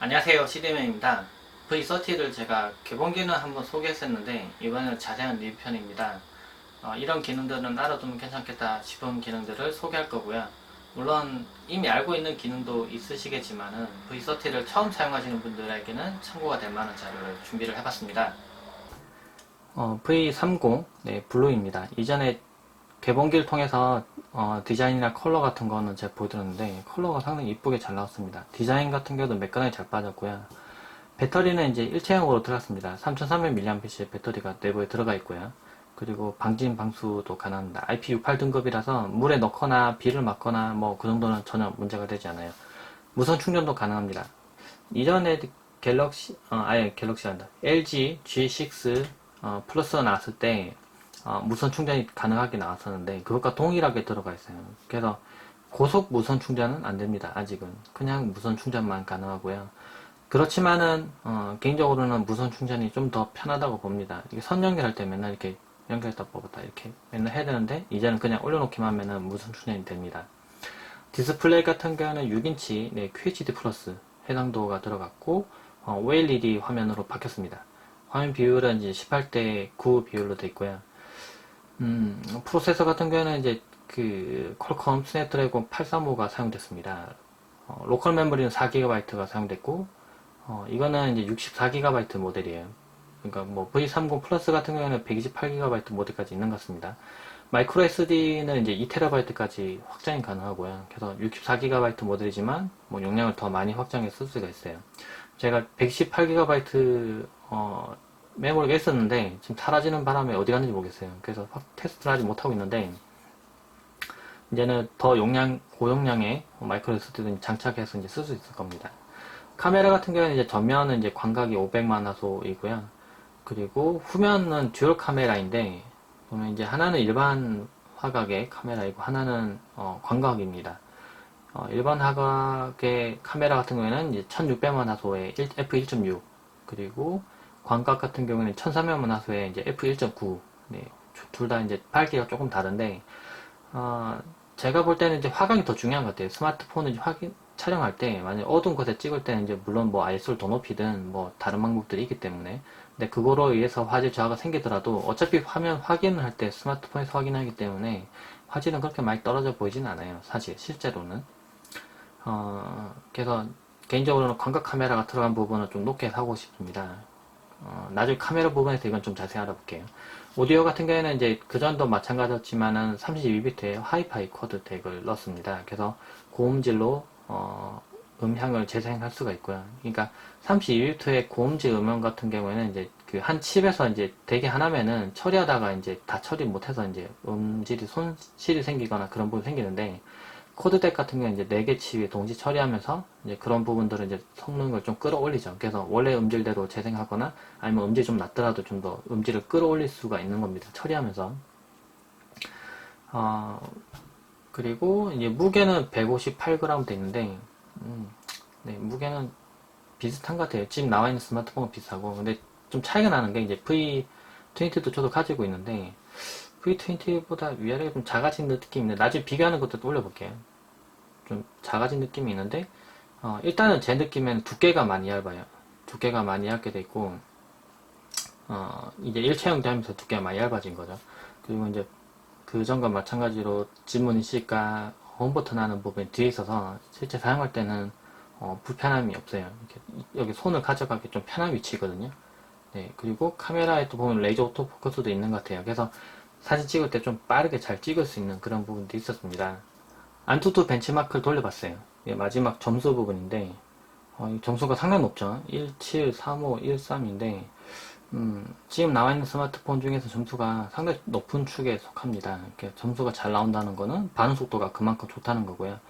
안녕하세요, CD맨입니다. V30를 제가 개봉기는 한번 소개했었는데 이번에는 자세한 리뷰편입니다. 이런 기능들은 알아두면 괜찮겠다 싶은 기능들을 소개할 거고요. 물론 이미 알고 있는 기능도 있으시겠지만은 V30를 처음 사용하시는 분들에게는 참고가 될 만한 자료를 준비를 해봤습니다. V30 블루입니다. 이전에 개봉기를 통해서 디자인이나 컬러 같은 거는 제가 보여드렸는데 컬러가 상당히 이쁘게 잘 나왔습니다. 디자인 같은 경우도 매끈하게 잘 빠졌고요. 배터리는 이제 일체형으로 들어갔습니다. 3300mAh의 배터리가 내부에 들어가 있고요. 그리고 방진 방수도 가능합니다. IP68 등급이라서 물에 넣거나 비를 맞거나 뭐 그 정도는 전혀 문제가 되지 않아요. 무선 충전도 가능합니다. 이전에 갤럭시란다. LG G6 플러스가 나왔을 때 무선 충전이 가능하게 나왔었는데 그것과 동일하게 들어가 있어요. 그래서 고속 무선 충전은 안 됩니다. 아직은 그냥 무선 충전만 가능하고요. 그렇지만은 개인적으로는 무선 충전이 좀 더 편하다고 봅니다. 이게 선 연결할 때 맨날 이렇게 연결했다 뽑았다 이렇게 맨날 해야 되는데 이제는 그냥 올려놓기만 하면은 무선 충전이 됩니다. 디스플레이 같은 경우는 6인치 QHD 플러스 해상도가 들어갔고 OLED 화면으로 바뀌었습니다. 화면 비율은 이제 18대 9 비율로 되어 있고요. 프로세서 같은 경우는 이제 그 퀄컴 스냅드래곤 835가 사용됐습니다. 로컬 메모리는 4GB가 사용됐고 이거는 이제 64GB 모델이에요. 그러니까 뭐 V30 플러스 같은 경우에는 128GB 모델까지 있는 것 같습니다. 마이크로 SD는 이제 2TB까지 확장이 가능하고요. 그래서 64GB 모델이지만 뭐 용량을 더 많이 확장해 쓸 수가 있어요. 제가 118GB 메모리가 있었는데 지금 사라지는 바람에 어디 갔는지 모르겠어요. 그래서 테스트를 하지 못하고 있는데 이제는 더 고용량의 마이크로 SD를 장착해서 이제 쓸 수 있을 겁니다. 카메라 같은 경우는 이제 전면은 이제 광각이 500만 화소이고요. 그리고 후면은 듀얼 카메라인데 보면 이제 하나는 일반 화각의 카메라이고 하나는 광각입니다. 일반 화각의 카메라 같은 경우에는 이제 1600만 화소의 f1.6 그리고 광각 같은 경우에는 1300만 화소의 이제 f1.9 네, 둘 다 이제 밝기가 조금 다른데 제가 볼 때는 이제 화각이 더 중요한 것 같아요. 스마트폰을 촬영할 때, 만약 어두운 곳에 찍을 때는 이제 물론 뭐 ISO를 더 높이든 뭐 다른 방법들이 있기 때문에. 근데 그거로 의해서 화질 저하가 생기더라도 어차피 화면 확인을 할 때 스마트폰에서 확인하기 때문에 화질은 그렇게 많이 떨어져 보이진 않아요. 사실, 실제로는. 그래서 개인적으로는 광각 카메라가 들어간 부분을 좀 높게 사고 싶습니다. 나중에 카메라 부분에서 이건 좀 자세히 알아볼게요. 오디오 같은 경우에는 이제 그전도 마찬가지였지만은 32비트의 하이파이 쿼드 덱을 넣었습니다. 그래서 고음질로 음향을 재생할 수가 있고요. 그러니까 32비트의 고음질 음원 같은 경우에는 이제 그 한 칩에서 이제 대개 하나면은 처리하다가 이제 다 처리 못해서 이제 음질이 손실이 생기거나 그런 부분이 생기는데 코드덱 같은 경우는 이제 4개 칩이 동시 처리하면서 이제 그런 부분들을 이제 성능을 좀 끌어올리죠. 그래서 원래 음질대로 재생하거나 아니면 음질이 좀 낮더라도 좀 더 음질을 끌어올릴 수가 있는 겁니다. 처리하면서. 그리고 이제 무게는 158g 돼 있는데, 네, 무게는 비슷한 것 같아요. 지금 나와 있는 스마트폰은 비슷하고. 근데 좀 차이가 나는 게 이제 V20도 저도 가지고 있는데, V20보다 위아래가 좀 작아진 느낌인데, 나중에 비교하는 것도 또 올려볼게요. 좀 작아진 느낌이 있는데 일단은 제 느낌에는 두께가 많이 얇아요. 두께가 많이 얇게 돼 있고 이제 일체형 되면서 두께가 많이 얇아진 거죠. 그리고 이제 그 전과 마찬가지로 지문 인식과 홈 버튼 하는 부분이 뒤에 있어서 실제 사용할 때는 불편함이 없어요. 이렇게 여기 손을 가져가기 좀 편한 위치거든요. 네, 그리고 카메라에 또 보면 레이저 오토포커스도 있는 것 같아요. 그래서 사진 찍을 때 좀 빠르게 잘 찍을 수 있는 그런 부분도 있었습니다. 안투투 벤치마크를 돌려봤어요. 마지막 점수 부분인데 점수가 상당히 높죠. 17, 35, 13인데 지금 나와 있는 스마트폰 중에서 점수가 상당히 높은 축에 속합니다. 점수가 잘 나온다는 거는 반응 속도가 그만큼 좋다는 거고요.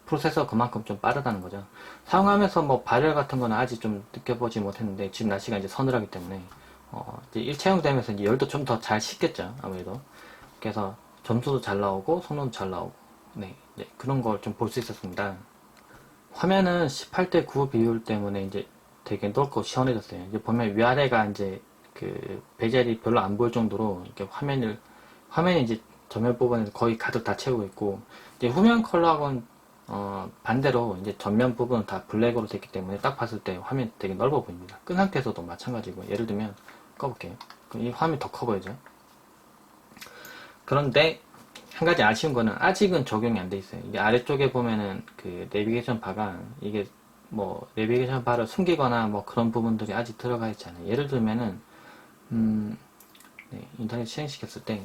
프로세서가 그만큼 좀 빠르다는 거죠. 사용하면서 뭐 발열 같은 거는 아직 좀 느껴보지 못했는데 지금 날씨가 이제 서늘하기 때문에 이제 일체형 되면서 이제 열도 좀 더 잘 식겠죠. 아무래도. 그래서 점수도 잘 나오고 성능도 잘 나오고 네, 그런 걸 좀 볼 수 있었습니다. 화면은 18대 9 비율 때문에 이제 되게 넓고 시원해졌어요. 이제 보면 위아래가 이제 그 베젤이 별로 안 보일 정도로 이렇게 화면이 이제 전면 부분을 거의 가득 다 채우고 있고, 이제 후면 컬러하고는 반대로 이제 전면 부분은 다 블랙으로 됐기 때문에 딱 봤을 때 화면이 되게 넓어 보입니다. 끈 상태에서도 마찬가지고, 예를 들면 꺼볼게요. 그럼 이 화면이 더 커 보이죠? 그런데 한 가지 아쉬운 거는 아직은 적용이 안 돼 있어요. 이게 아래쪽에 보면은 그 내비게이션 바가 이게 뭐 내비게이션 바를 숨기거나 뭐 그런 부분들이 아직 들어가 있지 않아요. 예를 들면은 네, 인터넷 실행시켰을 때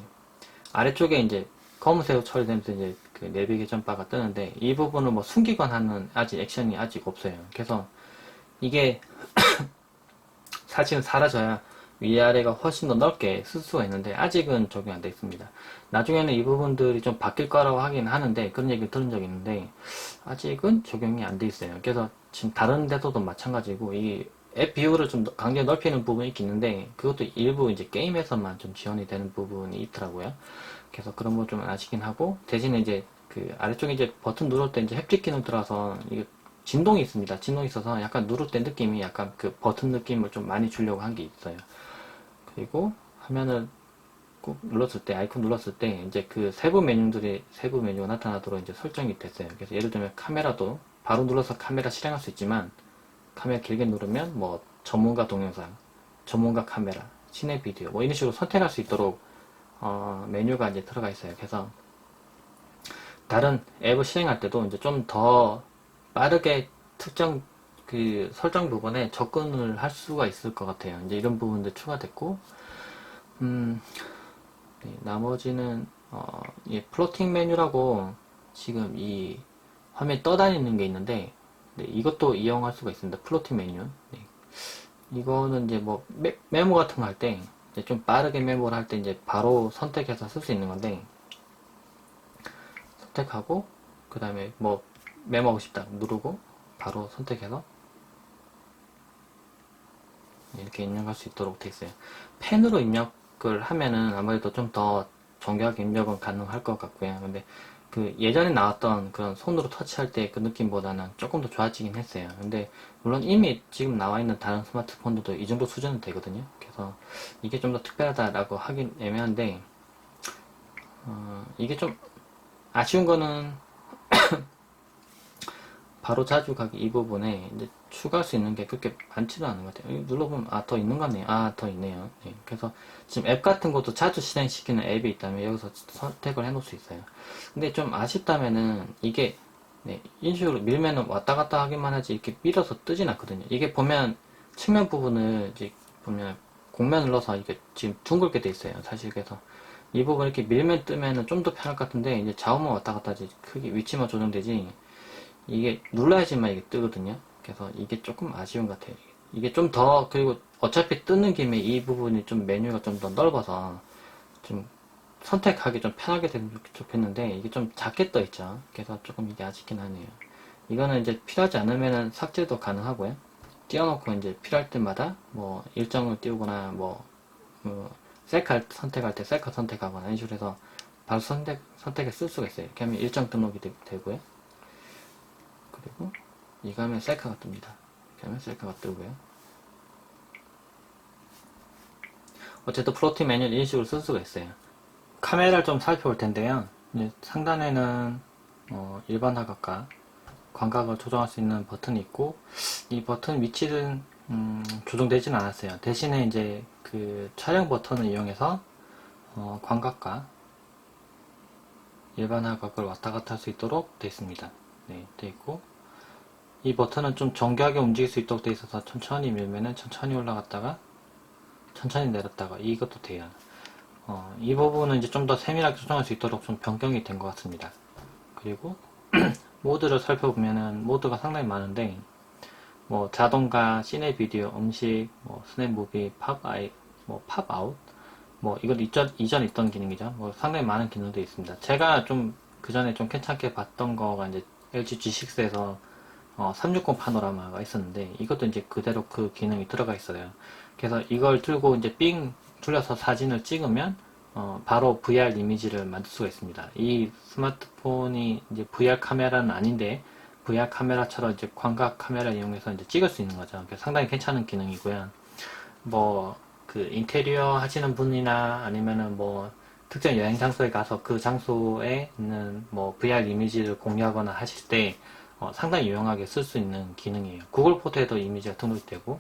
아래쪽에 이제 검은색으로 처리되면서 이제 그 내비게이션 바가 뜨는데 이 부분을 뭐 숨기거나 하는 아직 액션이 아직 없어요. 그래서 이게 사실은 사라져야 위아래가 훨씬 더 넓게 쓸 수가 있는데 아직은 적용 안 되어 있습니다. 나중에는 이 부분들이 좀 바뀔 거라고 하긴 하는데 그런 얘기를 들은 적이 있는데 아직은 적용이 안 돼 있어요. 그래서 지금 다른 데서도 마찬가지고 이 앱 비율을 좀 강제로 넓히는 부분이 있는데 그것도 일부 이제 게임에서만 좀 지원이 되는 부분이 있더라고요. 그래서 그런 거 좀 아쉽긴 하고 대신에 이제 그 아래쪽에 이제 버튼 누를 때 이제 햅틱 기능 들어서 이게 진동이 있습니다. 진동이 있어서 약간 누를 때 느낌이 약간 그 버튼 느낌을 좀 많이 주려고 한 게 있어요. 그리고 화면을 꾹 눌렀을 때, 아이콘 눌렀을 때, 이제 그 세부 메뉴가 나타나도록 이제 설정이 됐어요. 그래서 예를 들면 카메라도 바로 눌러서 카메라 실행할 수 있지만, 카메라 길게 누르면 뭐 전문가 동영상, 전문가 카메라, 시내 비디오, 뭐 이런 식으로 선택할 수 있도록, 메뉴가 이제 들어가 있어요. 그래서 다른 앱을 실행할 때도 이제 좀 더 빠르게 특정 그 설정 부분에 접근을 할 수가 있을 것 같아요. 이제 이런 부분들 추가됐고, 음, 네, 나머지는 이 플로팅 메뉴라고 지금 이 화면에 떠다니는 게 있는데 네, 이것도 이용할 수가 있습니다. 플로팅 메뉴. 네, 이거는 이제 뭐 메모 같은 거 할 때 좀 빠르게 메모를 할 때 이제 바로 선택해서 쓸 수 있는 건데 선택하고 그 다음에 뭐 메모하고 싶다 누르고 바로 선택해서 이렇게 입력할 수 있도록 되어 있어요. 펜으로 입력을 하면은 아무래도 좀 더 정교하게 입력은 가능할 것 같고요. 근데 그 예전에 나왔던 그런 손으로 터치할 때 그 느낌보다는 조금 더 좋아지긴 했어요. 근데 물론 이미 지금 나와 있는 다른 스마트폰들도 이 정도 수준은 되거든요. 그래서 이게 좀 더 특별하다라고 하긴 애매한데 이게 좀 아쉬운 거는 바로 자주 가기 이 부분에 이제 추가할 수 있는 게 그렇게 많지는 않은 것 같아요. 여기 눌러보면 더 있는 것 같네요. 더 있네요. 네, 그래서 지금 앱 같은 것도 자주 실행시키는 앱이 있다면 여기서 선택을 해놓을 수 있어요. 근데 좀 아쉽다면은 이게 네, 이런 식으로 밀면은 왔다 갔다 하기만 하지 이렇게 밀어서 뜨진 않거든요. 이게 보면 측면 부분을 이제 보면 곡면 눌러서 이게 지금 둥글게 돼 있어요. 사실 그래서 이 부분 이렇게 밀면 뜨면은 좀 더 편할 것 같은데 이제 좌우만 왔다 갔다 하지 크게 위치만 조정되지 이게 눌러야지만 이게 뜨거든요. 그래서 이게 조금 아쉬운 것 같아요. 이게 좀 더, 그리고 어차피 뜨는 김에 이 부분이 좀 메뉴가 좀 더 넓어서 좀 선택하기 좀 편하게 되면 좋겠는데 이게 좀 작게 떠 있죠. 그래서 조금 이게 아쉽긴 하네요. 이거는 이제 필요하지 않으면 삭제도 가능하고요. 띄워놓고 이제 필요할 때마다 뭐 일정을 띄우거나 뭐, 셀카 선택할 때 셀카 선택하거나 이런 식으로 해서 바로 선택에 쓸 수가 있어요. 이렇게 하면 일정 등록이 되고요. 그리고 이거 하면 셀카가 뜹니다. 이렇게 하면 셀카가 뜨고요. 어쨌든 플로팅 메뉴를 이런 식으로 쓸 수가 있어요. 카메라를 좀 살펴볼 텐데요. 상단에는 일반 화각과 광각을 조정할 수 있는 버튼이 있고 이 버튼 위치는 조정되진 않았어요. 대신에 이제 그 촬영 버튼을 이용해서 광각과 일반 화각을 왔다 갔다 할 수 있도록 되어 있습니다. 네, 되어 있고 이 버튼은 좀 정교하게 움직일 수 있도록 되어 있어서 천천히 밀면은 천천히 올라갔다가 천천히 내렸다가 이것도 돼요. 이 부분은 이제 좀 더 세밀하게 조정할 수 있도록 좀 변경이 된 것 같습니다. 그리고 모드를 살펴보면은 모드가 상당히 많은데 뭐 자동가, 시내 비디오, 음식, 뭐 스냅 무비, 팝아이, 뭐 팝아웃, 뭐 이건 이전 있던 기능이죠. 뭐 상당히 많은 기능들이 있습니다. 제가 좀 그 전에 좀 괜찮게 봤던 거가 이제 LG G6에서 360 파노라마가 있었는데 이것도 이제 그대로 그 기능이 들어가 있어요. 그래서 이걸 들고 이제 삥 둘러서 사진을 찍으면 바로 VR 이미지를 만들 수가 있습니다. 이 스마트폰이 이제 VR 카메라는 아닌데 VR 카메라처럼 이제 광각 카메라 이용해서 이제 찍을 수 있는 거죠. 상당히 괜찮은 기능이고요. 뭐 그 인테리어 하시는 분이나 아니면은 뭐 특정 여행 장소에 가서 그 장소에 있는 뭐 VR 이미지를 공유하거나 하실 때 상당히 유용하게 쓸 수 있는 기능이에요. 구글 포토에도 이미지가 등록되고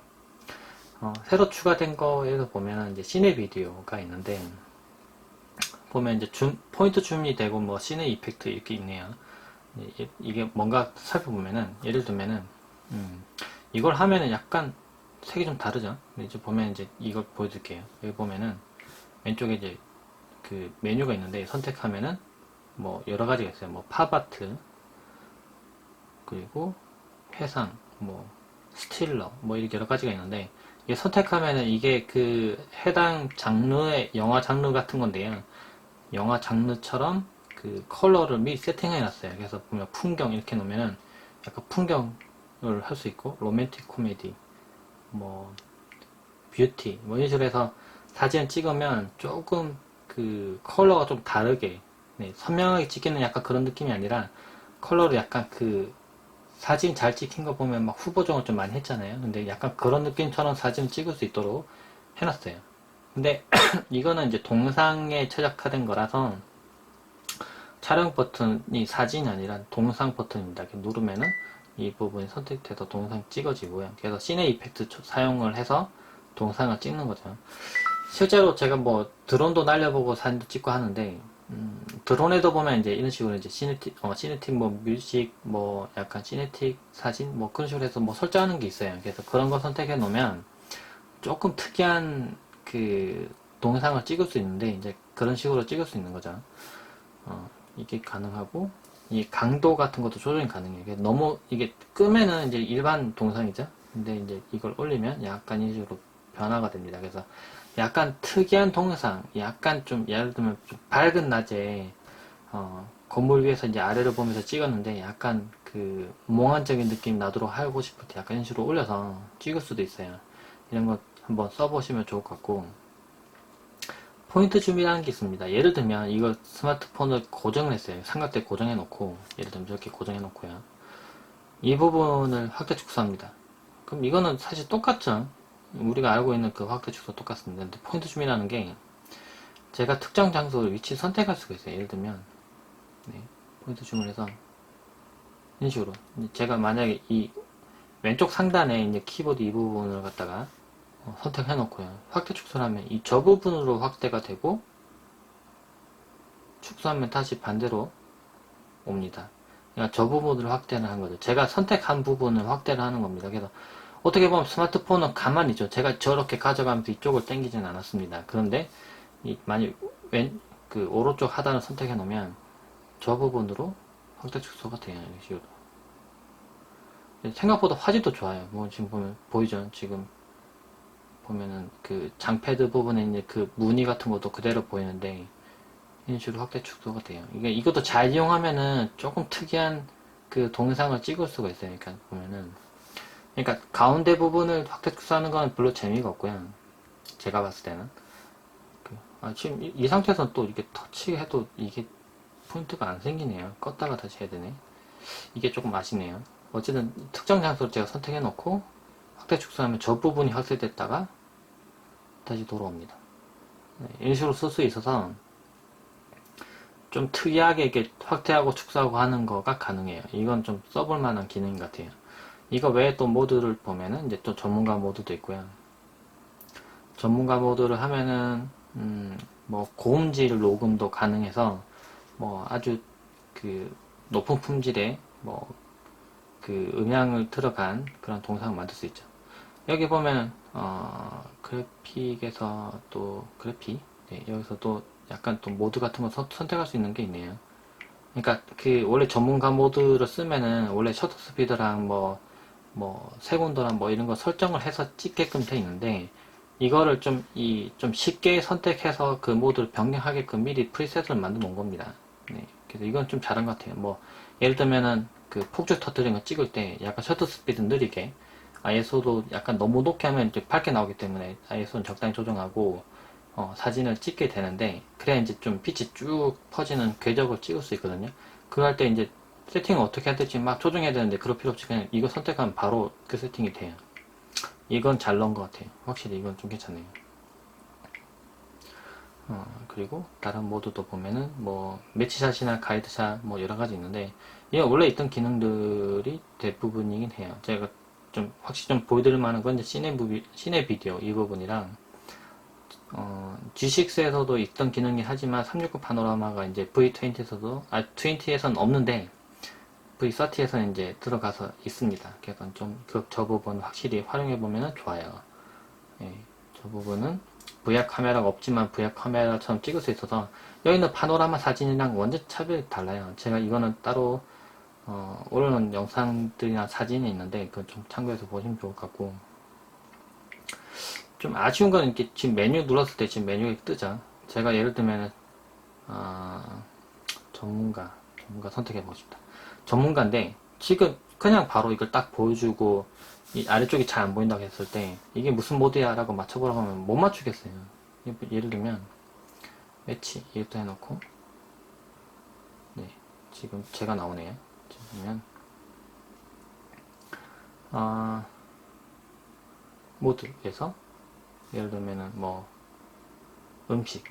새로 추가된 거에서 보면 이제 시네 비디오가 있는데 보면 이제 포인트 줌이 되고 뭐 시네 이펙트 이렇게 있네요. 이게 뭔가 살펴보면은 예를 들면은 이걸 하면은 약간 색이 좀 다르죠. 이제 보면 이제 이걸 보여드릴게요. 여기 보면은 왼쪽에 이제 그 메뉴가 있는데 선택하면은 뭐 여러 가지가 있어요. 뭐 팝아트 그리고 회상 뭐 스틸러 뭐 이렇게 여러 가지가 있는데 이게 선택하면은 이게 그 해당 장르의 영화 장르 같은 건데요. 영화 장르처럼 그 컬러를 미리 세팅해 놨어요. 그래서 보면 풍경 이렇게 놓으면은 약간 풍경을 할 수 있고 로맨틱 코미디 뭐 뷰티 뭐 이런 식으로 해서 사진 찍으면 조금 그 컬러가 좀 다르게 선명하게 찍히는 약간 그런 느낌이 아니라 컬러를 약간 그 사진 잘 찍힌 거 보면 막 후보정을 좀 많이 했잖아요. 근데 약간 그런 느낌처럼 사진을 찍을 수 있도록 해놨어요. 근데 이거는 이제 동상에 최적화된 거라서 촬영 버튼이 사진이 아니라 동상 버튼입니다. 이렇게 누르면은 이 부분이 선택돼서 동상 찍어지고요. 그래서 시네 이펙트 사용을 해서 동상을 찍는 거죠. 실제로 제가 뭐 드론도 날려보고 사진도 찍고 하는데 드론에도 보면 이제 이런 식으로 이제 시네틱 뭐 뮤직 뭐 약간 시네틱 사진 뭐 그런 식으로 해서 뭐 설정하는 게 있어요. 그래서 그런 거 선택해 놓으면 조금 특이한 그 동영상을 찍을 수 있는데 이제 그런 식으로 찍을 수 있는 거죠. 이게 가능하고 이 강도 같은 것도 조정이 가능해요. 너무 이게 끄면은 이제 일반 동상이죠. 근데 이제 이걸 올리면 약간 이런 식으로 변화가 됩니다. 그래서 약간 특이한 동상, 약간 좀 예를 들면 좀 밝은 낮에 건물 위에서 이제 아래를 보면서 찍었는데 약간 그 몽환적인 느낌 나도록 하고 싶을 때 약간 이런 식으로 올려서 찍을 수도 있어요. 이런 거 한번 써보시면 좋을 것 같고 포인트 줌이라는 게 있습니다. 예를 들면 이걸 스마트폰을 고정을 했어요. 삼각대 고정해 놓고 예를 들면 저렇게 고정해 놓고요. 이 부분을 확대 축소합니다. 그럼 이거는 사실 똑같죠. 우리가 알고 있는 그 확대 축소 똑같습니다. 근데 포인트 줌이라는 게 제가 특정 장소를 위치 선택할 수가 있어요. 예를 들면 포인트 줌을 해서 이런 식으로 제가 만약에 이 왼쪽 상단에 이제 키보드 이 부분을 갖다가 선택해 놓고요. 확대 축소를 하면 이 저 부분으로 확대가 되고 축소하면 다시 반대로 옵니다. 그러니까 저 부분을 확대를 하는 거죠. 제가 선택한 부분을 확대를 하는 겁니다. 그래서 어떻게 보면 스마트폰은 가만히 있죠. 제가 저렇게 가져가면서 이쪽을 당기진 않았습니다. 그런데 만약 그 오른쪽 하단을 선택해 놓으면 저 부분으로 확대 축소가 돼요. 이런 식으로. 생각보다 화질도 좋아요. 뭐 지금 보면 보이죠? 지금 보면은 그 장패드 부분에 있는 그 무늬 같은 것도 그대로 보이는데 이런 식으로 확대 축소가 돼요. 이것도 잘 이용하면은 조금 특이한 그 동영상을 찍을 수가 있어요. 그러니까 보면은 그러니까 가운데 부분을 확대 축소하는 건 별로 재미가 없고요. 제가 봤을 때는 지금 이 상태에서는 또 이렇게 터치해도 이게 포인트가 안 생기네요. 껐다가 다시 해야 되네. 이게 조금 아쉽네요. 어쨌든 특정 장소를 제가 선택해 놓고 확대 축소하면 저 부분이 확대됐다가 다시 돌아옵니다. 이런 식으로 쓸 수 있어서 좀 특이하게 이렇게 확대하고 축소하고 하는 거가 가능해요. 이건 좀 써볼 만한 기능 같아요. 이거 외에 또 모드를 보면은 이제 또 전문가 모드도 있고요. 전문가 모드를 하면은 뭐 고음질 녹음도 가능해서 뭐 아주 그 높은 품질의 뭐 그 음향을 들어간 그런 동상을 만들 수 있죠. 여기 보면 그래픽에서 또 그래픽 여기서 또 약간 또 모드 같은 거 선택할 수 있는 게 있네요. 그러니까 그 원래 전문가 모드를 쓰면은 원래 셔터 스피드랑 뭐 세곤도랑 뭐 이런 거 설정을 해서 찍게끔 돼 있는데 이거를 좀 쉽게 선택해서 그 모드를 변경하게끔 미리 프리셋을 만들어 놓은 겁니다. 그래서 이건 좀 잘한 것 같아요. 뭐 예를 들면은 그 폭죽 터뜨리는 거 찍을 때 약간 셔터 스피드 느리게 ISO도 약간 너무 높게 하면 이제 밝게 나오기 때문에 ISO는 적당히 조정하고 사진을 찍게 되는데 그래야 이제 좀 빛이 쭉 퍼지는 궤적을 찍을 수 있거든요. 그거 할 때 이제 세팅을 어떻게 해야 될지 막 조정해야 되는데 그럴 필요 없이 그냥 이거 선택하면 바로 그 세팅이 돼요. 이건 잘 넣은 것 같아요. 확실히 이건 좀 괜찮네요. 그리고 다른 모드도 보면은 뭐 매치샷이나 가이드샷 뭐 여러 가지 있는데 이게 원래 있던 기능들이 대부분이긴 해요. 제가 좀 확실히 좀 보여드릴 만한 건 이제 시내 비디오 이 부분이랑 G6에서도 있던 기능이 하지만 369 파노라마가 이제 V20에서도 20에서는 없는데 V30에서는 이제 들어가서 있습니다. 그래서 좀 저 부분 확실히 활용해 보면 좋아요. 예, 저 부분은 VR 카메라가 없지만 VR 카메라처럼 찍을 수 있어서 여기는 파노라마 사진이랑 완전 차별이 달라요. 제가 이거는 따로 올려놓은 영상들이나 사진이 있는데 그건 좀 참고해서 보시면 좋을 것 같고 좀 아쉬운 건 이렇게 지금 메뉴 눌렀을 때 지금 메뉴가 뜨죠. 제가 예를 들면 전문가 선택해 보겠습니다. 전문가인데 지금 그냥 바로 이걸 딱 보여주고 이 아래쪽이 잘 안 보인다고 했을 때 이게 무슨 모드야 라고 맞춰보라고 하면 못 맞추겠어요. 예를 들면 매치 이것도 해놓고 네 지금 제가 나오네요. 지금 보면 모드에서 예를 들면은 뭐 음식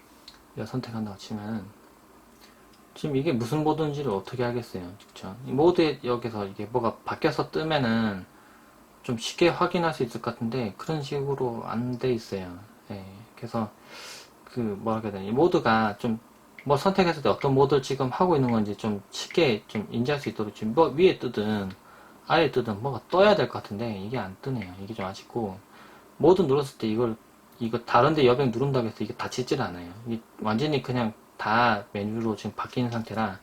이거 선택한다고 치면은 지금 이게 무슨 모드인지를 어떻게 하겠어요. 그쵸? 이 모드 여기서 이게 뭐가 바뀌어서 뜨면은 좀 쉽게 확인할 수 있을 것 같은데 그런 식으로 안 돼 있어요. 예, 그래서 그 뭐라 해야 되나 이 모드가 좀 뭐 선택했을 때 어떤 모드를 지금 하고 있는 건지 좀 쉽게 좀 인지할 수 있도록 지금 뭐 위에 뜨든 아래에 뜨든 뭐가 떠야 될 것 같은데 이게 안 뜨네요. 이게 좀 아쉽고 모드 눌렀을 때 이거 다른데 여백 누른다고 해서 이게 닫히질 않아요. 이게 완전히 그냥 다 메뉴로 지금 바뀌는 상태라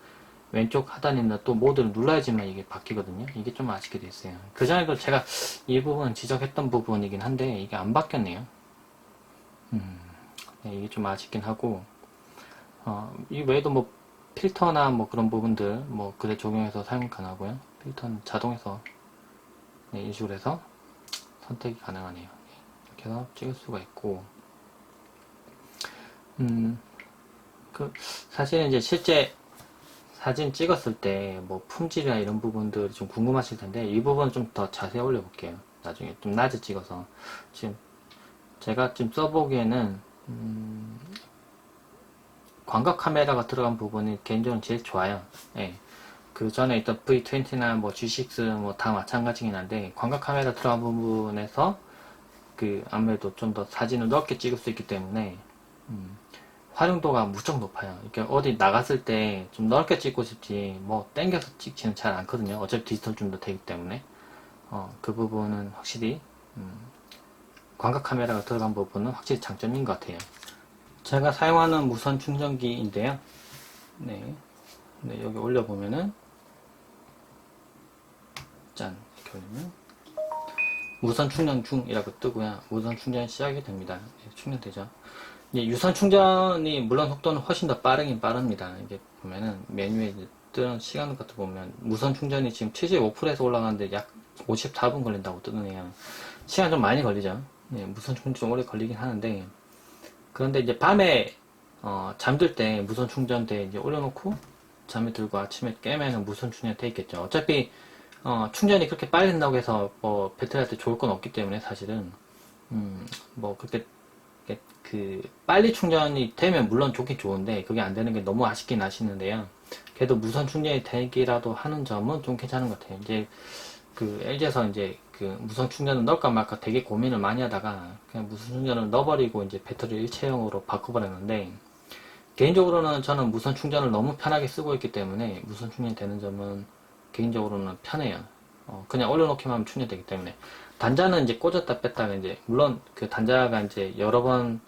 왼쪽 하단이나 또 모드를 눌러야지만 이게 바뀌거든요. 이게 좀 아쉽게 돼 있어요. 그 전에도 제가 이 부분 지적했던 부분이긴 한데 이게 안 바뀌었네요. 네, 이게 좀 아쉽긴 하고 이 외에도 뭐 필터나 뭐 그런 부분들 뭐 그대 적용해서 사용 가능하고요. 필터는 자동에서 네, 인식을 해서 선택이 가능하네요. 이렇게 해서 찍을 수가 있고 사실은 이제 실제 사진 찍었을 때 뭐 품질이나 이런 부분들이 좀 궁금하실 텐데 이 부분 좀 더 자세히 올려볼게요. 나중에 좀 낮에 찍어서 지금 제가 지금 써보기에는 광각 카메라가 들어간 부분이 개인적으로 제일 좋아요. 예. 그 전에 있던 V20나 뭐 G6 뭐 다 마찬가지긴 한데 광각 카메라 들어간 부분에서 그 아무래도 좀 더 사진을 넓게 찍을 수 있기 때문에 활용도가 무척 높아요. 이렇게 어디 나갔을 때 좀 넓게 찍고 싶지 뭐 땡겨서 찍지는 잘 않거든요. 어차피 디지털 줌도 되기 때문에 그 부분은 확실히 광각 카메라가 들어간 부분은 확실히 장점인 것 같아요. 제가 사용하는 무선 충전기인데요. 네, 네 여기 올려보면은 짠 이렇게 올리면 무선 충전 중이라고 뜨고요. 무선 충전이 시작이 됩니다. 네, 충전되죠. 유선 충전이 물론 속도는 훨씬 더 빠르긴 빠릅니다. 이게 보면은 메뉴에 뜨는 시간 같은 거 보면 무선 충전이 지금 75%에서 올라가는데 약 54분 걸린다고 뜨네요. 시간 좀 많이 걸리죠. 예, 무선 충전 좀 오래 걸리긴 하는데 그런데 이제 밤에 잠들 때 무선 충전대 이제 올려놓고 잠에 들고 아침에 깨면은 무선 충전이 돼 있겠죠. 어차피 충전이 그렇게 빨리 된다고 해서 뭐 배터리한테 좋을 건 없기 때문에 사실은 뭐 그렇게 그 빨리 충전이 되면 물론 좋긴 좋은데 그게 안 되는 게 너무 아쉽긴 아쉽는데요. 그래도 무선 충전이 되기라도 하는 점은 좀 괜찮은 것 같아요. 이제 그 LG에서 이제 그 무선 충전을 넣을까 말까 되게 고민을 많이 하다가 그냥 무선 충전을 넣어버리고 이제 배터리 일체형으로 바꿔버렸는데 개인적으로는 저는 무선 충전을 너무 편하게 쓰고 있기 때문에 무선 충전이 되는 점은 개인적으로는 편해요. 그냥 올려놓기만 하면 충전되기 때문에 단자는 이제 꽂았다 뺐다가 이제 물론 그 단자가 이제 여러 번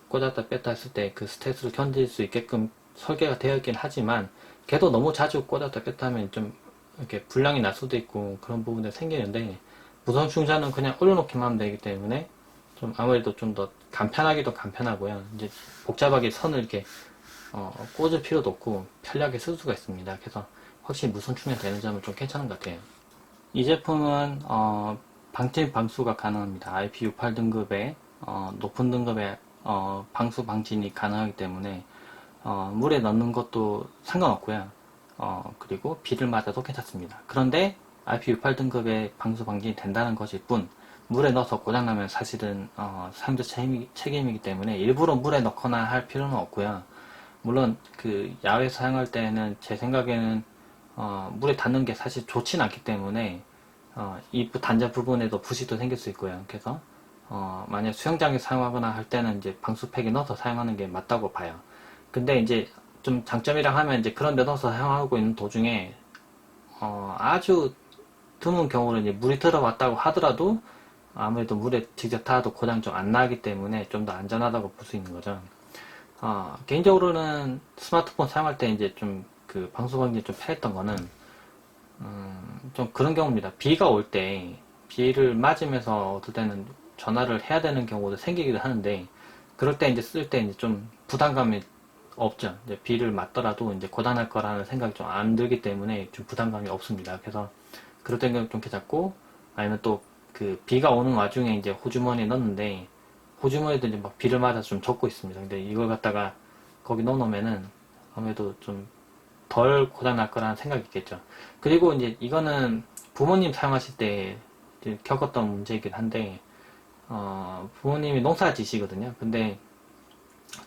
꽂았다 뺐다 했을 때 그 스트레스를 견딜 수 있게끔 설계가 되어 있긴 하지만 걔도 너무 자주 꽂았다 뺐다 하면 좀 이렇게 불량이 날 수도 있고 그런 부분들이 생기는데 무선 충전은 그냥 올려놓기만 하면 되기 때문에 좀 아무래도 좀 더 간편하기도 간편하고요. 이제 복잡하게 선을 이렇게 꽂을 필요도 없고 편리하게 쓸 수가 있습니다. 그래서 확실히 무선 충전 되는 점은 좀 괜찮은 것 같아요. 이 제품은 방진 방수가 가능합니다. IP68 등급의 높은 등급의 방수 방진이 가능하기 때문에 물에 넣는 것도 상관없고요. 비를 맞아도 괜찮습니다. 그런데 IP68 등급의 방수 방진이 된다는 것일 뿐 물에 넣어서 고장나면 사실은 사용자 책임이기 때문에 일부러 물에 넣거나 할 필요는 없고요. 물론 그 야외에서 사용할 때는 제 생각에는 물에 닿는 게 사실 좋진 않기 때문에 이 단자 부분에도 부식도 생길 수 있고요. 그래서 만약 수영장에 사용하거나 할 때는 이제 방수팩에 넣어서 사용하는 게 맞다고 봐요. 근데 이제 좀 장점이라 하면 이제 그런 데 넣어서 사용하고 있는 도중에 아주 드문 경우로 이제 물이 들어왔다고 하더라도 아무래도 물에 직접 닿아도 고장 좀 안 나기 때문에 좀 더 안전하다고 볼 수 있는 거죠. 개인적으로는 스마트폰 사용할 때 이제 좀 그 방수방지 좀 편했던 거는 좀 그런 경우입니다. 비가 올 때 비를 맞으면서 어떨 때는 전화를 해야 되는 경우도 생기기도 하는데 그럴 때 이제 쓸 때 이제 좀 부담감이 없죠. 이제 비를 맞더라도 이제 고장날 거라는 생각이 좀 안 들기 때문에 좀 부담감이 없습니다. 그래서 그럴 때는 좀 괜찮고 아니면 또 그 비가 오는 와중에 이제 호주머니에 넣는데 호주머니도 이제 막 비를 맞아서 좀 젖고 있습니다. 근데 이걸 갖다가 거기 넣어놓으면은 아무래도 좀 덜 고장날 거라는 생각이 있겠죠. 그리고 이제 이거는 부모님 사용하실 때 이제 겪었던 문제이긴 한데, 부모님이 농사 지시거든요. 근데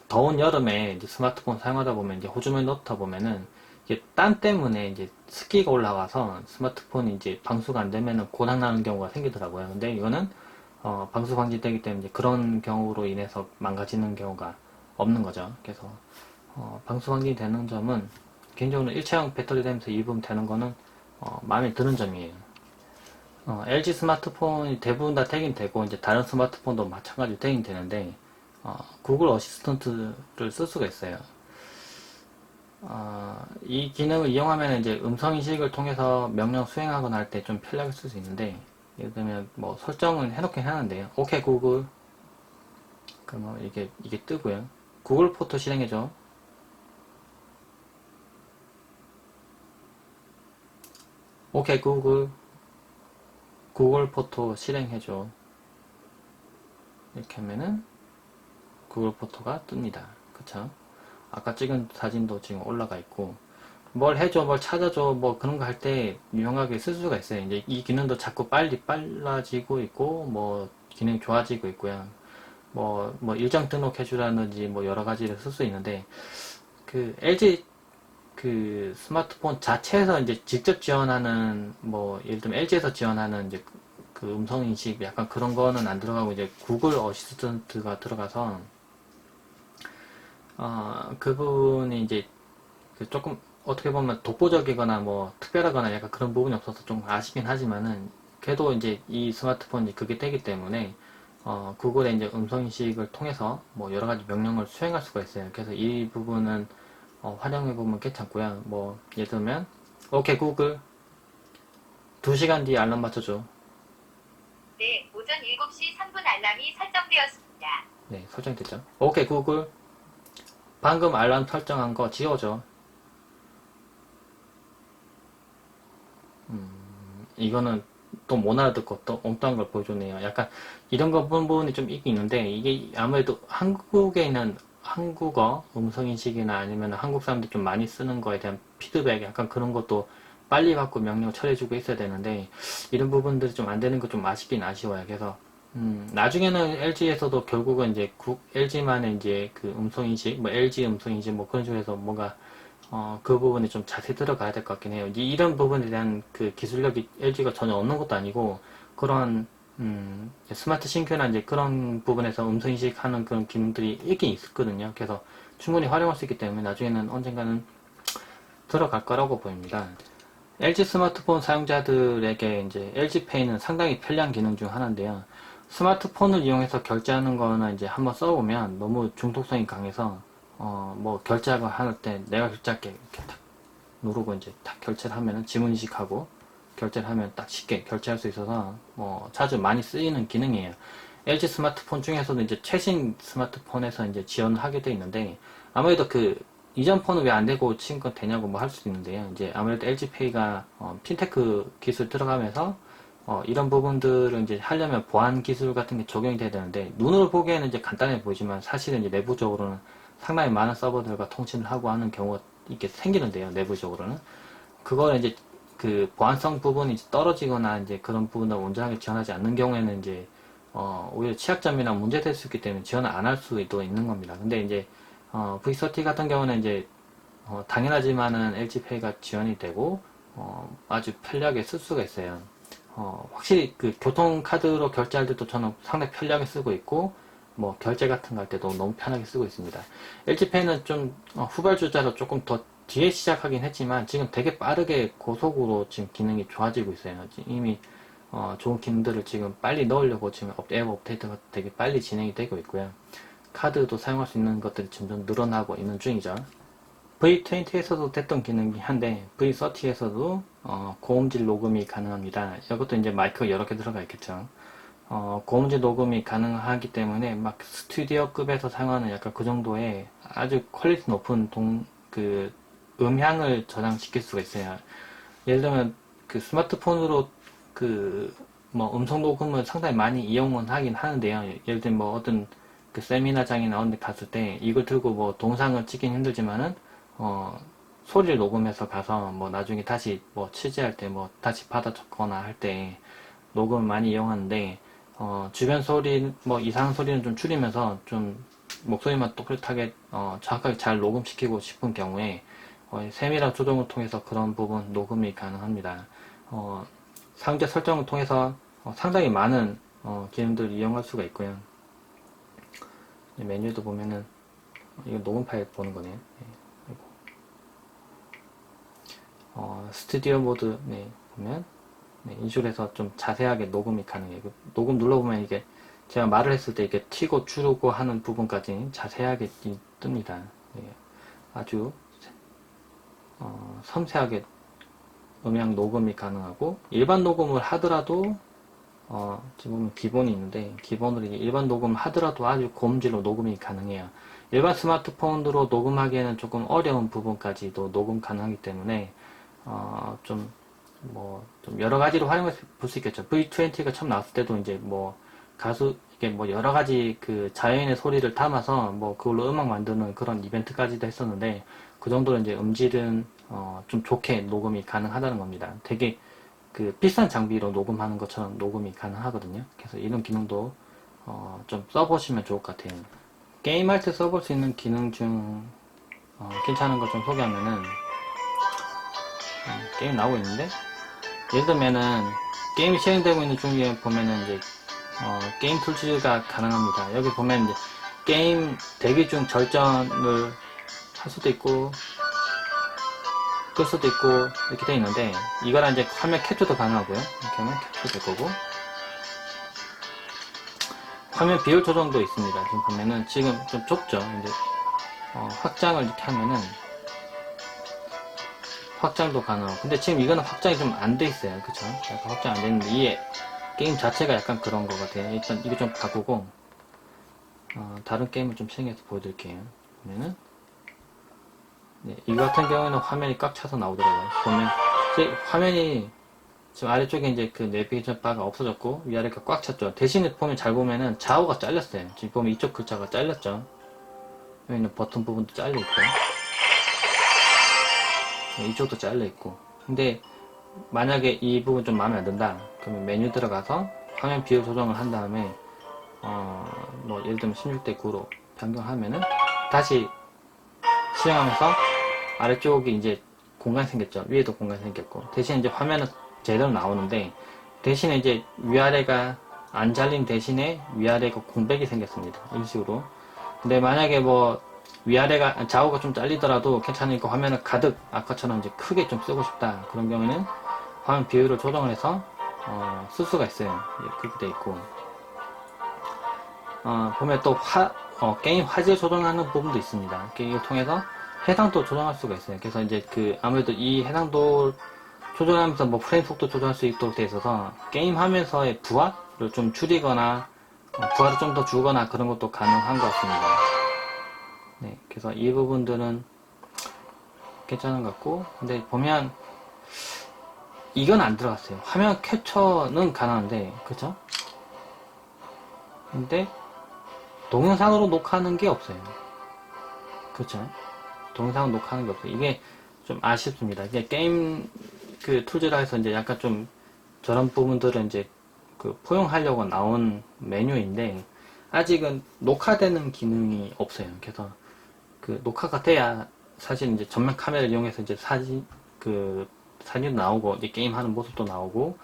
더운 여름에 이제 스마트폰 사용하다 보면 이제 호주머니 넣다 보면은 이게 땀 때문에 이제 습기가 올라와서 스마트폰이 이제 방수가 안 되면은 고장 나는 경우가 생기더라고요. 근데 이거는 방수 방지되기 때문에 이제 그런 경우로 인해서 망가지는 경우가 없는 거죠. 그래서 방수 방지되는 점은 개인적으로 일체형 배터리 되면서 입으면 되는 거는 마음에 드는 점이에요. LG 스마트폰이 대부분 다 되긴 되고 이제 다른 스마트폰도 마찬가지로 되긴 되는데 구글 어시스턴트를 쓸 수가 있어요. 이 기능을 이용하면 이제 음성 인식을 통해서 명령 수행하거나 할 때 좀 편리하게 쓸 수 있는데 예를 들면 뭐 설정을 해놓긴 하는데요. 오케이 구글 그러면 이게 뜨고요. 구글 포토 실행해줘. 오케이 구글 포토 실행해줘. 이렇게 하면은 구글 포토가 뜹니다. 그쵸? 아까 찍은 사진도 지금 올라가 있고 뭘 해줘 뭘 찾아줘 뭐 그런 거 할 때 유용하게 쓸 수가 있어요. 이제 이 기능도 자꾸 빨라지고 있고 뭐 기능이 좋아지고 있고요. 뭐 일정 등록해주라든지 뭐 여러 가지를 쓸 수 있는데 그 LG 그 스마트폰 자체에서 이제 직접 지원하는 뭐 예를 들면 LG에서 지원하는 이제 그 음성 인식 약간 그런 거는 안 들어가고 이제 구글 어시스턴트가 들어가서 그 부분이 이제 그 조금 어떻게 보면 독보적이거나 뭐 특별하거나 약간 그런 부분이 없어서 좀 아쉽긴 하지만은 그래도 이제 이 스마트폰이 그게 되기 때문에 구글의 이제 음성 인식을 통해서 뭐 여러 가지 명령을 수행할 수가 있어요. 그래서 이 부분은 활용해 보면 괜찮고요. 뭐 예를 들면 오케이 구글 2시간 뒤에 알람 맞춰줘. 네, 오전 7시 3분 알람이 설정되었습니다. 네, 설정됐죠. 오케이 구글 방금 알람 설정한 거 지워줘. 이거는 또 못 알아듣고 또 엉뚱한 걸 보여주네요. 약간 이런 거 부분이 좀 있긴 있는데 이게 아무래도 한국에 있는 한국어 음성인식이나 아니면 한국 사람들이 좀 많이 쓰는 거에 대한 피드백 약간 그런 것도 빨리 받고 명령 처리해주고 있어야 되는데 이런 부분들이 좀 안 되는 거 좀 아쉽긴 아쉬워요. 그래서 나중에는 LG에서도 결국은 이제 LG만의 이제 그 음성인식, 뭐 LG 음성인식 뭐 그런 식으로 해서 뭔가 그 부분에 좀 자세히 들어가야 될 것 같긴 해요. 이런 부분에 대한 그 기술력이 LG가 전혀 없는 것도 아니고, 그런, 스마트 싱크나 이제 그런 부분에서 음성 인식하는 그런 기능들이 있긴 있었거든요. 그래서 충분히 활용할 수 있기 때문에 나중에는 언젠가는 들어갈 거라고 보입니다. LG 스마트폰 사용자들에게 이제 LG페이는 상당히 편리한 기능 중 하나인데요. 스마트폰을 이용해서 결제하는 거는 이제 한번 써보면 너무 중독성이 강해서 뭐 결제하고 할 때 내가 결제할게 이렇게 탁 누르고 이제 딱 결제를 하면은 지문 인식하고 결제를 하면 딱 쉽게 결제할 수 있어서 뭐 자주 많이 쓰이는 기능이에요. LG 스마트폰 중에서도 이제 최신 스마트폰에서 이제 지원을 하게 돼 있는데 아무래도 그 이전 폰은 왜 안 되고 지금 건 되냐고 뭐 할 수도 있는데요. 이제 아무래도 LG페이가 핀테크 기술 들어가면서 이런 부분들을 이제 하려면 보안 기술 같은 게 적용이 돼야 되는데 눈으로 보기에는 이제 간단해 보이지만 사실은 이제 내부적으로는 상당히 많은 서버들과 통신을 하고 하는 경우가 이렇게 생기는데요. 내부적으로는 그걸 이제 그 보안성 부분이 떨어지거나 이제 그런 부분을 온전하게 지원하지 않는 경우에는 이제 오히려 취약점이나 문제될 수 있기 때문에 지원을 안 할 수도 있는 겁니다. 근데 이제 V30 같은 경우는 이제 당연하지만은 LG페이가 지원이 되고 아주 편리하게 쓸 수가 있어요. 확실히 그 교통카드로 결제할 때도 저는 상당히 편리하게 쓰고 있고 뭐 결제 같은 거 할 때도 너무 편하게 쓰고 있습니다. LG페이는 좀 후발주자로 조금 더 뒤에 시작하긴 했지만 지금 되게 빠르게 고속으로 지금 기능이 좋아지고 있어요. 이미 좋은 기능들을 지금 빨리 넣으려고 지금 앱 업데이트가 되게 빨리 진행이 되고 있고요. 카드도 사용할 수 있는 것들이 점점 늘어나고 있는 중이죠. V20에서도 됐던 기능이긴 한데 V30에서도 고음질 녹음이 가능합니다. 이것도 이제 마이크가 여러 개 들어가 있겠죠. 고음질 녹음이 가능하기 때문에 막 스튜디오급에서 사용하는 약간 그 정도의 아주 퀄리티 높은 그 음향을 저장시킬 수가 있어요. 예를 들면 그 스마트폰으로 그 뭐 음성 녹음을 상당히 많이 이용은 하긴 하는데요. 예를 들면 뭐 어떤 그 세미나장이나 어느 데 갔을 때 이걸 들고 뭐 동상을 찍긴 힘들지만은 소리를 녹음해서 가서 뭐 나중에 다시 뭐 취재할 때 뭐 다시 받아 적거나 할 때 녹음을 많이 이용하는데 주변 소리 뭐 이상한 소리는 좀 줄이면서 좀 목소리만 또렷하게 정확하게 잘 녹음시키고 싶은 경우에 세밀한 조정을 통해서 그런 부분 녹음이 가능합니다. 사용자 설정을 통해서 상당히 많은 기능들을 이용할 수가 있고요. 메뉴도 보면은 이거 녹음 파일 보는 거네요. 네. 스튜디오 모드 보면 인식해서 좀 자세하게 녹음이 가능해요. 녹음 눌러보면 이게 제가 말을 했을 때 이게 튀고 줄고 하는 부분까지 자세하게 뜹니다. 네. 아주 섬세하게 음향 녹음이 가능하고 일반 녹음을 하더라도 지금 보면 기본이 있는데 기본으로 일반 녹음을 하더라도 아주 고음질로 녹음이 가능해요. 일반 스마트폰으로 녹음하기에는 조금 어려운 부분까지도 녹음 가능하기 때문에 좀 여러 가지로 활용해 볼 수 있겠죠. V20가 처음 나왔을 때도 이제 뭐 이게 뭐 여러 가지 그 자연의 소리를 담아서 뭐 그걸로 음악 만드는 그런 이벤트까지도 했었는데 그 정도로 이제 음질은 좀 좋게 녹음이 가능하다는 겁니다. 되게 그 비싼 장비로 녹음하는 것처럼 녹음이 가능하거든요. 그래서 이런 기능도 좀 써보시면 좋을 것 같아요. 게임할 때 써볼 수 있는 기능 중 괜찮은 걸 좀 소개하면은 게임 나오고 있는데 예를 들면은 게임이 실행되고 있는 중에 보면은 이제 게임 툴즈가 가능합니다. 여기 보면 이제 게임 대기 중 절전을 할 수도 있고 끌 수도 있고 이렇게 되어 있는데 이거랑 이제 화면 캡처도 가능하고요. 이렇게 하면 캡처도 될 거고 화면 비율 조정도 있습니다. 지금 보면은 지금 좀 좁죠. 이제 확장을 이렇게 하면은 확장도 가능하고 근데 지금 이거는 확장이 좀 안 돼 있어요. 그쵸? 약간 확장 안 되는데 이 게임 자체가 약간 그런 것 같아요. 일단 이거 좀 바꾸고 다른 게임을 좀 실행해서 보여드릴게요. 보면은 이 같은 경우에는 화면이 꽉 차서 나오더라고요. 보면 화면이 지금 아래쪽에 이제 그 내비게이션 바가 없어졌고 위아래가 꽉 찼죠. 대신에 보면 잘 보면은 좌우가 잘렸어요. 지금 보면 이쪽 글자가 잘렸죠. 여기는 버튼 부분도 잘려 있고 이쪽도 잘려 있고. 근데 만약에 이 부분 좀 마음에 안 든다. 그러면 메뉴 들어가서 화면 비율 조정을 한 다음에 뭐 예를 들면 16대 9로 변경하면은 다시 실행하면서 아래쪽이 이제 공간이 생겼죠. 위에도 공간이 생겼고 대신 이제 화면은 제대로 나오는데 대신에 이제 위아래가 안 잘린 대신에 위아래가 공백이 생겼습니다. 이런 식으로. 근데 만약에 뭐 위아래가 좌우가 좀 잘리더라도 괜찮으니까 화면을 가득 아까처럼 이제 크게 좀 쓰고 싶다 그런 경우에는 화면 비율을 조정을 해서 쓸 수가 있어요. 그렇게 돼 있고 보면 또 게임 화질 조정하는 부분도 있습니다. 이걸 통해서 해상도 조정할 수가 있어요. 그래서 이제 아무래도 이 해상도 조절하면서 뭐 프레임 속도 조절할 수 있도록 되어 있어서 게임 하면서의 부하를 좀 줄이거나 부하를 좀 더 주거나 그런 것도 가능한 것 같습니다. 네, 그래서 이 부분들은 괜찮은 것 같고 근데 보면 이건 안 들어갔어요. 화면 캡처는 가능한데 그쵸? 근데 동영상으로 녹화하는 게 없어요. 그쵸? 동영상 녹화하는 게 없어요. 이게 좀 아쉽습니다. 이게 게임 툴즈라 해서 이제 약간 좀 저런 부분들은 이제 그 포용하려고 나온 메뉴인데 아직은 녹화되는 기능이 없어요. 그래서 그 녹화가 돼야 사실 이제 전면 카메라를 이용해서 이제 사진도 나오고 이제 게임하는 모습도 나오고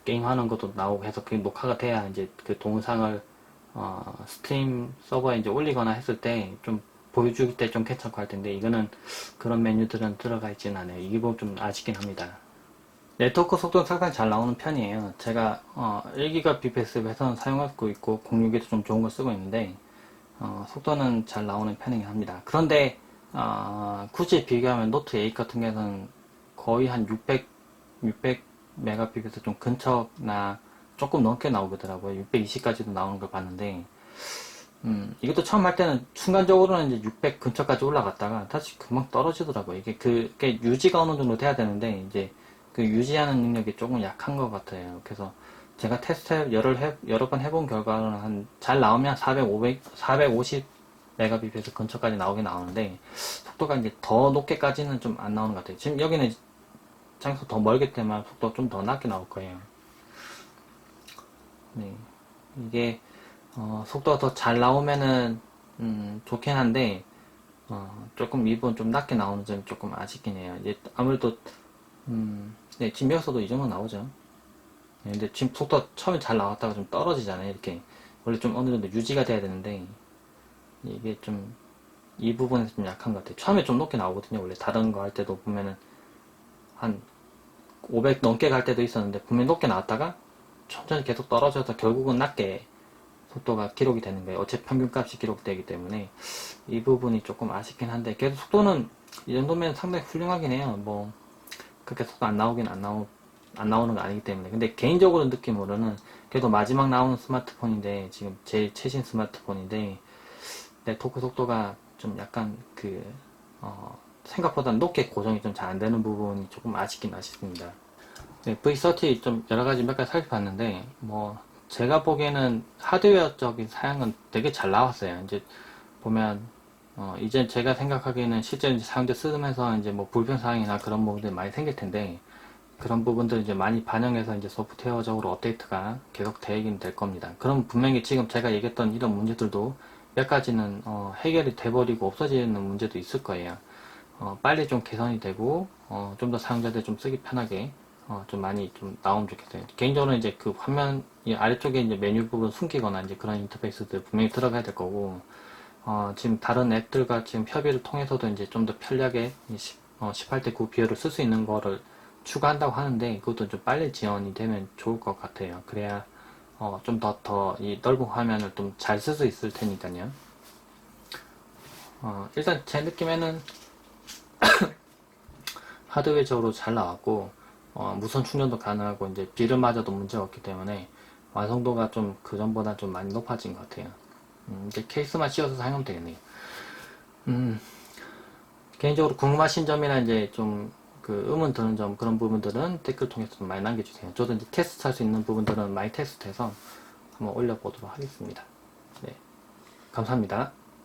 게임하는 것도 나오고 해서 그 녹화가 돼야 이제 그 동영상을 스트림 서버에 이제 올리거나 했을 때 좀 보여줄 때 좀 괜찮고 할 텐데 이거는 그런 메뉴들은 들어가 있지는 않아요. 이게 뭐 좀 아쉽긴 합니다. 네트워크 속도는 상당히 잘 나오는 편이에요. 제가 1GBps에서 사용하고 있고 061도 좀 좋은 걸 쓰고 있는데 속도는 잘 나오는 편이긴 합니다. 그런데 굳이 비교하면 노트 8 같은 경우는 거의 한 600Mbps에서 좀 근처나 조금 넘게 나오더라고요. 620까지도 나오는 걸 봤는데 이것도 처음 할 때는 순간적으로는 이제 600 근처까지 올라갔다가 다시 금방 떨어지더라고요. 이게 그게 유지가 어느 정도 돼야 되는데 이제 그 유지하는 능력이 조금 약한 것 같아요. 그래서 제가 테스트 여러 번 해본 결과는 잘 나오면 450 메가비피에서 근처까지 나오긴 나오는데 속도가 이제 더 높게까지는 좀 안 나오는 것 같아요. 지금 여기는 장소 더 멀기 때문에 속도가 좀 더 낮게 나올 거예요. 네. 이게 속도가 더 잘 나오면은 좋긴 한데 조금 이 부분 좀 낮게 나오는 점이 조금 아쉽긴 해요. 이제 아무래도 네, 지금 여기서도 이 정도 나오죠. 네, 근데 지금 속도가 처음에 잘 나왔다가 좀 떨어지잖아요. 이렇게 원래 좀 어느 정도 유지가 돼야 되는데 이게 좀 이 부분에서 좀 약한 것 같아요. 처음에 좀 높게 나오거든요. 원래 다른 거 할 때도 보면은 한 500 넘게 갈 때도 있었는데 분명히 높게 나왔다가 천천히 계속 떨어져서 결국은 낮게 속도가 기록이 되는 거예요. 어차피 평균값이 기록되기 때문에 이 부분이 조금 아쉽긴 한데 그래도 속도는 이 정도면 상당히 훌륭하긴 해요. 뭐 그렇게 속도 안 나오긴 안 나오는 거 아니기 때문에 근데 개인적으로 느낌으로는 그래도 마지막 나오는 스마트폰인데 지금 제일 최신 스마트폰인데 네트워크 속도가 좀 약간 생각보다 높게 고정이 좀 잘 안 되는 부분이 조금 아쉽긴 아쉽습니다. 네, V30 좀 여러 가지 몇 가지 살펴봤는데 뭐 제가 보기에는 하드웨어적인 사양은 되게 잘 나왔어요. 이제 보면 이제 제가 생각하기에는 실제 이제 사용자 쓰면서 이제 뭐 불편 사항이나 그런 부분들이 많이 생길 텐데 그런 부분들 이제 많이 반영해서 이제 소프트웨어적으로 업데이트가 계속 되긴 될 겁니다. 그럼 분명히 지금 제가 얘기했던 이런 문제들도 몇 가지는 해결이 돼버리고 없어지는 문제도 있을 거예요. 빨리 좀 개선이 되고 좀 더 사용자들 좀 쓰기 편하게 좀 많이 좀 나오면 좋겠어요. 개인적으로 이제 그 화면 이 아래쪽에 이제 메뉴 부분 숨기거나 이제 그런 인터페이스들 분명히 들어가야 될 거고 지금 다른 앱들과 지금 협의를 통해서도 이제 좀 더 편리하게 18대 9 비율을 쓸 수 있는 거를 추가한다고 하는데 그것도 좀 빨리 지원이 되면 좋을 것 같아요. 그래야 좀 더 이 넓은 화면을 좀 잘 쓸 수 있을 테니까요. 일단 제 느낌에는 하드웨어적으로 잘 나왔고 무선 충전도 가능하고 이제 비름마저도 문제가 없기 때문에 완성도가 좀 그전보다 좀 많이 높아진 것 같아요. 이제 케이스만 씌워서 사용하면 되겠네요. 음, 개인적으로 궁금하신 점이나 이제 좀 그 의문 드는 점 그런 부분들은 댓글 통해서 좀 많이 남겨주세요. 저도 이제 테스트 할 수 있는 부분들은 많이 테스트해서 한번 올려보도록 하겠습니다. 네, 감사합니다.